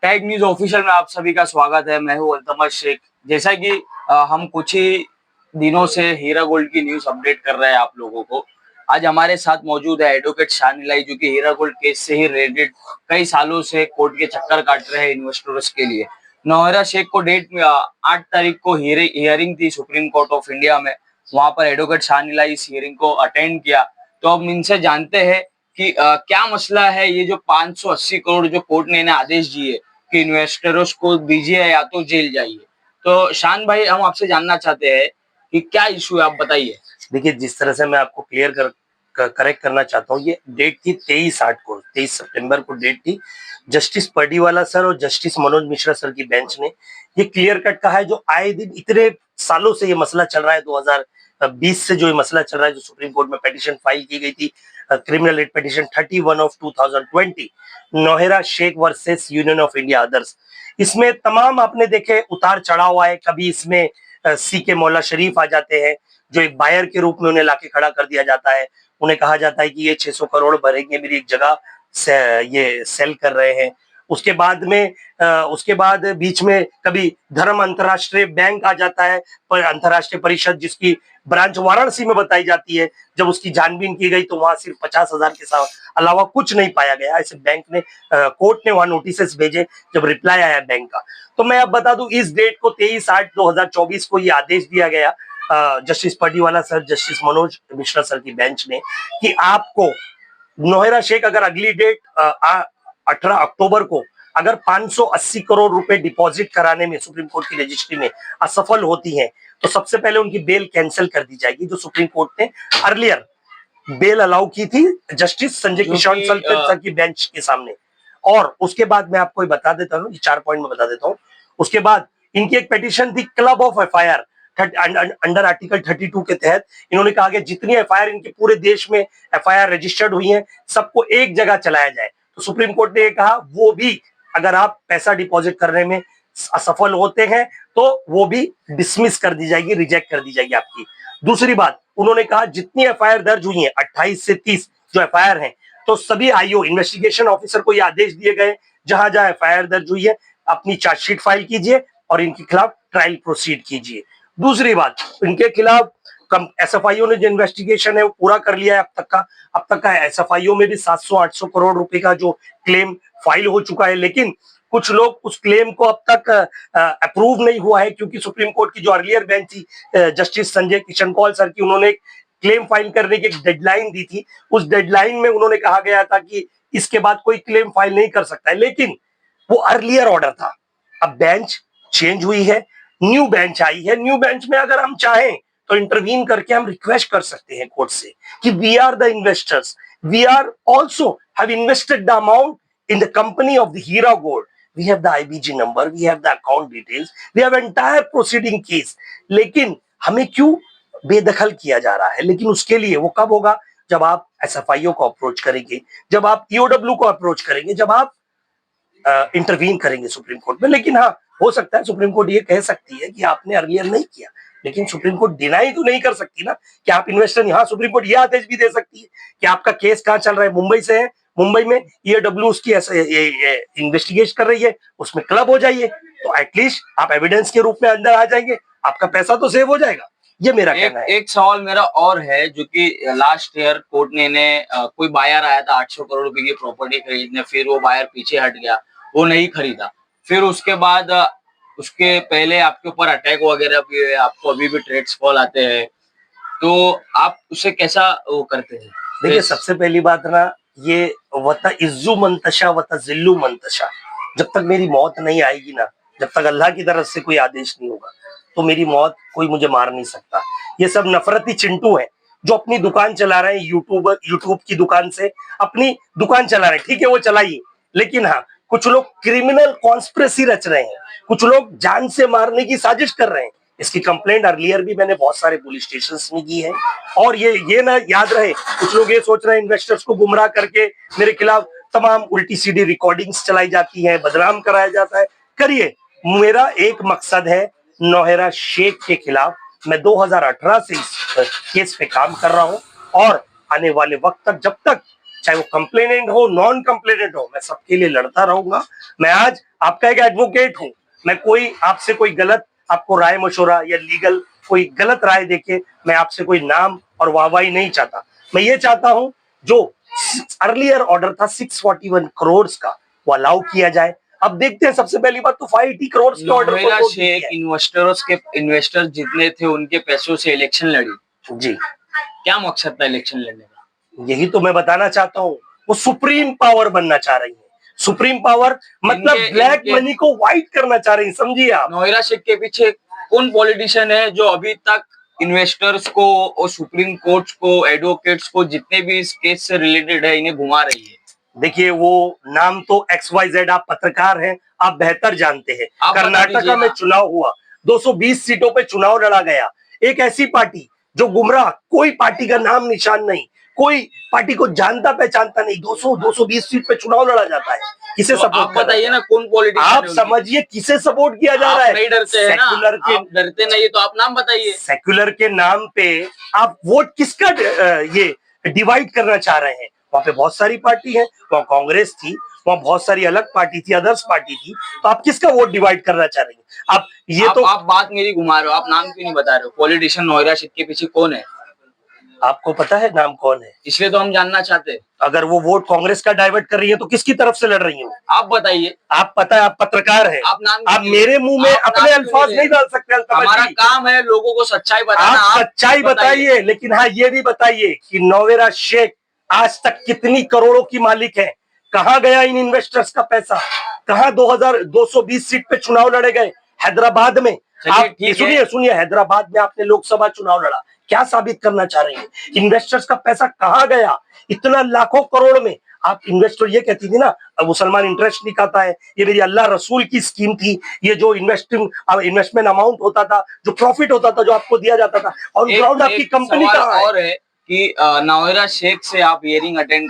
Tag news official में आप सभी का स्वागत है। मैं हूं अल्तमश शेख। जैसा कि हम कुछ ही दिनों से हीरा गोल्ड की न्यूज अपडेट कर रहे हैं आप लोगों को। आज हमारे साथ मौजूद है एडवोकेट शान इलाई, जो कि हीरा गोल्ड केस से ही रिलेटेड कई सालों से कोर्ट के चक्कर काट रहे हैं इन्वेस्टर्स के लिए। नौहरा शेख को डेट में 8 तारीख को हियरिंग थी सुप्रीम कोर्ट ऑफ इंडिया में। वहां पर एडवोकेट शान इलाई इस हियरिंग को अटेंड किया। तो अब इनसे जानते हैं कि क्या मसला है। ये जो 580 करोड़ जो कोर्ट ने इन्हें आदेश दिए कि इन्वेस्टर्स को दीजिए या तो जेल जाइए। तो शान भाई, हम आपसे जानना चाहते हैं कि क्या इशू है, आप बताइए। देखिए, जिस तरह से मैं आपको करेक्ट करना चाहता हूँ, ये डेट थी 23/8 को, 23 सितंबर को डेट थी। जस्टिस पर्डीवाला सर और जस्टिस मनोज मिश्रा सर की बेंच ने ये क्लियर कट कहा है, जो आए दिन इतने सालों से ये मसला चल रहा है, 2020 से जो ये मसला चल रहा है, जो सुप्रीम कोर्ट में पिटीशन फाइल की गई थी, criminal rate petition 31 of 2020, Nowhera Shaikh versus union of India others. इसमें तमाम आपने देखे उतार चढ़ाव आए। कभी इसमें सी के मौला शरीफ आ जाते हैं, जो एक बायर के रूप में उन्हें लाके खड़ा कर दिया जाता है। उन्हें कहा जाता है कि ये 600 करोड़ भरेंगे मेरी एक जगह से, ये सेल कर रहे हैं। उसके बाद बीच में कभी धर्म अंतर्राष्ट्रीय बैंक आ जाता है, पर अंतर्राष्ट्रीय परिषद जिसकी ब्रांच वाराणसी में बताई जाती है। जब उसकी छानबीन की गई तो वहां सिर्फ 50,000 के अलावा कुछ नहीं पाया गया। ऐसे बैंक ने कोर्ट ने वहां नोटिस भेजे जब रिप्लाई आया बैंक का। तो मैं अब बता दूं, इस डेट को 23/8/2024 को ये आदेश दिया गया justice Pardiwala sir, justice Manoj Mishra sir की बेंच ने, कि आपको नौहेरा शेख अगर अगली डेट 18 अक्टूबर को अगर 580 करोड़ रुपए डिपॉजिट कराने में सुप्रीम कोर्ट की रजिस्ट्री में असफल होती हैं, तो सबसे पहले उनकी बेल कैंसिल कर दी जाएगी, जो सुप्रीम कोर्ट ने अर्लियर बेल अलाउ की थी जस्टिस संजय किशन सर की बेंच के सामने। और उसके बाद मैं आपको बता देता हूँ, 4 पॉइंट में बता देता हूँ। उसके बाद इनकी एक पिटीशन थी club of FIR under article 32 के तहत। इन्होंने कहा कि जितनी एफआईआर इनके पूरे देश में एफआईआर रजिस्टर्ड हुई हैं, सबको एक जगह चलाया जाए। तो सुप्रीम कोर्ट ने कहा वो भी, अगर आप पैसा डिपॉजिट करने में असफल होते हैं तो वो भी डिसमिस कर दी जाएगी, रिजेक्ट कर दी जाएगी आपकी। दूसरी बात, उन्होंने कहा जितनी एफआईआर दर्ज हुई है 28 से 30 जो एफआईआर हैं, तो सभी आईओ इन्वेस्टिगेशन ऑफिसर को ये आदेश दिए गए, जहां जहां एफआईआर दर्ज हुई है अपनी चार्जशीट फाइल कीजिए और इनके खिलाफ ट्रायल प्रोसीड कीजिए। दूसरी बात, इनके खिलाफ एसएफआईओ ने जो इन्वेस्टिगेशन है वो पूरा कर लिया है अब तक का एसएफआईओ में भी 700-800 करोड़ रुपए का जो क्लेम फाइल हो चुका है। लेकिन कुछ लोग उस क्लेम को अब तक अप्रूव नहीं हुआ है, क्योंकि सुप्रीम कोर्ट की जो अर्लियर बेंच थी जस्टिस संजय किशन कौल सर की, उन्होंने क्लेम फाइल करने की एक डेडलाइन दी थी। उस डेडलाइन में उन्होंने कहा गया था कि इसके बाद कोई क्लेम फाइल नहीं कर सकता है, लेकिन वो अर्लियर ऑर्डर था। अब बेंच चेंज हुई है, न्यू बेंच आई है। न्यू बेंच में अगर हम चाहें तो इंटरवीन करके हम रिक्वेस्ट कर सकते हैं कोर्ट से कि we are the investors, we are also have invested the amount in the company of the Hira Gold. We have the IBG number, we have the account details, we have entire proceeding case. लेकिन हमें क्यों बेदखल किया जा रहा है? लेकिन उसके लिए वो कब होगा? जब आप एसएफआईओ को अप्रोच करेंगे, जब आप ईओडब्ल्यू को अप्रोच करेंगे, जब आप इंटरवीन करेंगे सुप्रीम कोर्ट में। लेकिन हाँ, हो सकता है सुप्रीम कोर्ट ये कह सकती है कि आपने अर्लियर नहीं किया, लेकिन सुप्रीम कोर्ट डिनाई तो नहीं कर सकती ना कि आप इन्वेस्टर। यहाँ सुप्रीम कोर्ट ये आदेश भी दे सकती है कि आपका केस कहाँ चल रहा है, मुंबई से है, मुंबई में ईओडब्ल्यू उसकी इन्वेस्टिगेशन कर रही है, उसमें क्लब हो जाइए, तो एटलीस्ट आप एविडेंस के रूप में अंदर आ जाएंगे, आपका पैसा तो सेव हो जाएगा। ये मेरा कहना है। एक सवाल मेरा और है, जो कि लास्ट ईयर कोर्ट ने इन्हें कोई बायर आया था 800 करोड़ रुपए की प्रॉपर्टी खरीदने, फिर वो बायर पीछे हट गया, वो नहीं खरीदा। फिर उसके बाद उसके पहले आपके ऊपर अटैक वगैरह भी हुए, आपको अभी भी ट्रेड्स कॉल आते हैं, तो आप उसे कैसा वो करते हैं? देखिए, सबसे पहली बात ना, ये वता इज्जू मंतशा वता जिल्लू मंतशा, जब तक मेरी मौत नहीं आएगी ना, जब तक अल्लाह की तरफ से कोई आदेश नहीं होगा, तो मेरी मौत कोई मुझे मार नहीं सकता। ये सब नफरती चिंटू हैं जो अपनी दुकान चला रहे हैं, यूट्यूब की दुकान से अपनी दुकान चला रहे हैं। ठीक है, वो चलाइए, लेकिन हाँ, कुछ लोग क्रिमिनल कॉन्स्पिरेसी रच रहे हैं, कुछ लोग जान से मारने की साजिश कर रहे हैं। इसकी कंप्लेंट अर्लियर भी मैंने बहुत सारे पुलिस स्टेशन में की है। और ये ना याद रहे, कुछ लोग ये सोच रहे हैं इन्वेस्टर्स को गुमराह करके मेरे खिलाफ तमाम उल्टी सीधी रिकॉर्डिंग्स चलाई जाती हैं, बदनाम कराया जाता है। करिए, मेरा एक मकसद है, नौहेरा शेख के खिलाफ मैं 2018 से इस केस पे काम कर रहा हूं, और आने वाले वक्त तक, जब तक चाहे वो कंप्लेनेंट हो, नॉन कंप्लेनेंट हो, मैं सबके लिए लड़ता रहूंगा। मैं आज आपका एक एडवोकेट हूं। मैं कोई आपसे कोई गलत आपको राय मशवरा या लीगल कोई गलत राय देके मैं आपसे कोई नाम और वाहवाही नहीं चाहता। मैं ये चाहता हूं जो अर्लियर ऑर्डर था 641 करोड़ का वो अलाउ किया जाए। अब देखते हैं, सबसे पहली बात तो 580 करोड़ के ऑर्डर नोएरा को शेख इन्वेस्टर्स जितने थे उनके पैसों से इलेक्शन लड़ी। जी, क्या मकसद था इलेक्शन लड़ने का? यही तो मैं बताना चाहता हूँ। वो सुप्रीम पावर बनना चाह रही है। सुप्रीम पावर मतलब ब्लैक मनी को व्हाइट करना चाह रही है, समझिए आप। नोएरा शेख के पीछे कौन पॉलिटिशियन है जो अभी तक इन्वेस्टर्स को और सुप्रीम कोर्ट को, एडवोकेट्स को, जितने भी इस केस से रिलेटेड है, इन्हें घुमा रही है? देखिए, वो नाम तो XYZ, आप पत्रकार हैं, आप बेहतर जानते हैं। आप बता कर्नाटका दीजिए में ना। चुनाव हुआ, 220 सीटों पे चुनाव लड़ा गया। एक ऐसी पार्टी जो गुमराह, कोई पार्टी का नाम निशान नहीं, कोई पार्टी को जानता पहचानता नहीं, 220 सीट पे चुनाव लड़ा जाता है। किसे तो सपोर्ट आप बताइए ना कौन पॉलिटिशियन आप समझिए किसे सपोर्ट किया जा रहा है। नहीं डरते हैं ना? सेक्युलर के, आप डरते नहीं तो आप नाम बताइए। सेक्युलर के नाम पे आप वोट किसका ये डिवाइड करना चाह रहे हैं? वहां पे बहुत सारी पार्टी है, वहां कांग्रेस थी, वहां बहुत सारी अलग पार्टी थी, अदर्स पार्टी थी, तो आप किसका वोट डिवाइड करना चाह रही हैं? आप बात मेरी घुमा रहे हो, आप नाम क्यों नहीं बता रहे हो? पॉलिटिशियन नोएरा शेख के पीछे कौन है? आपको पता है नाम कौन है? इसलिए तो हम जानना चाहते हैं। अगर वो वोट कांग्रेस का डाइवर्ट कर रही है तो किसकी तरफ से लड़ रही है? आप बताइए। आप पता है, आप पत्रकार हैं, आप नाम आप मेरे मुंह में अपने अल्फाज नहीं डाल सकते। हमारा काम है लोगों को सच्चाई बताना। आप सच्चाई बताइए, लेकिन हाँ ये भी बताइए कि नोएरा शेख आज तक कितनी करोड़ों की मालिक है? कहां गया इन इन्वेस्टर्स का पैसा? कहां 220 सीट पे चुनाव लड़े गए? हैदराबाद में आप सुनिए, हैदराबाद में आपने लोकसभा चुनाव लड़ा, क्या साबित करना चाह रही है? इन्वेस्टर्स का पैसा कहां गया? इतना लाखों करोड़ में आप इन्वेस्टर ये कहती थी ना, मुसलमान इंटरेस्ट नहीं खाता है, ये मेरी अल्लाह रसूल की स्कीम थी, ये जो इन्वेस्टमेंट अमाउंट होता था, जो प्रॉफिट होता था, जो आपको दिया जाता था, और ग्राउंड आपकी कंपनी का और है कि नोएरा शेख से आप हियरिंग अटेंड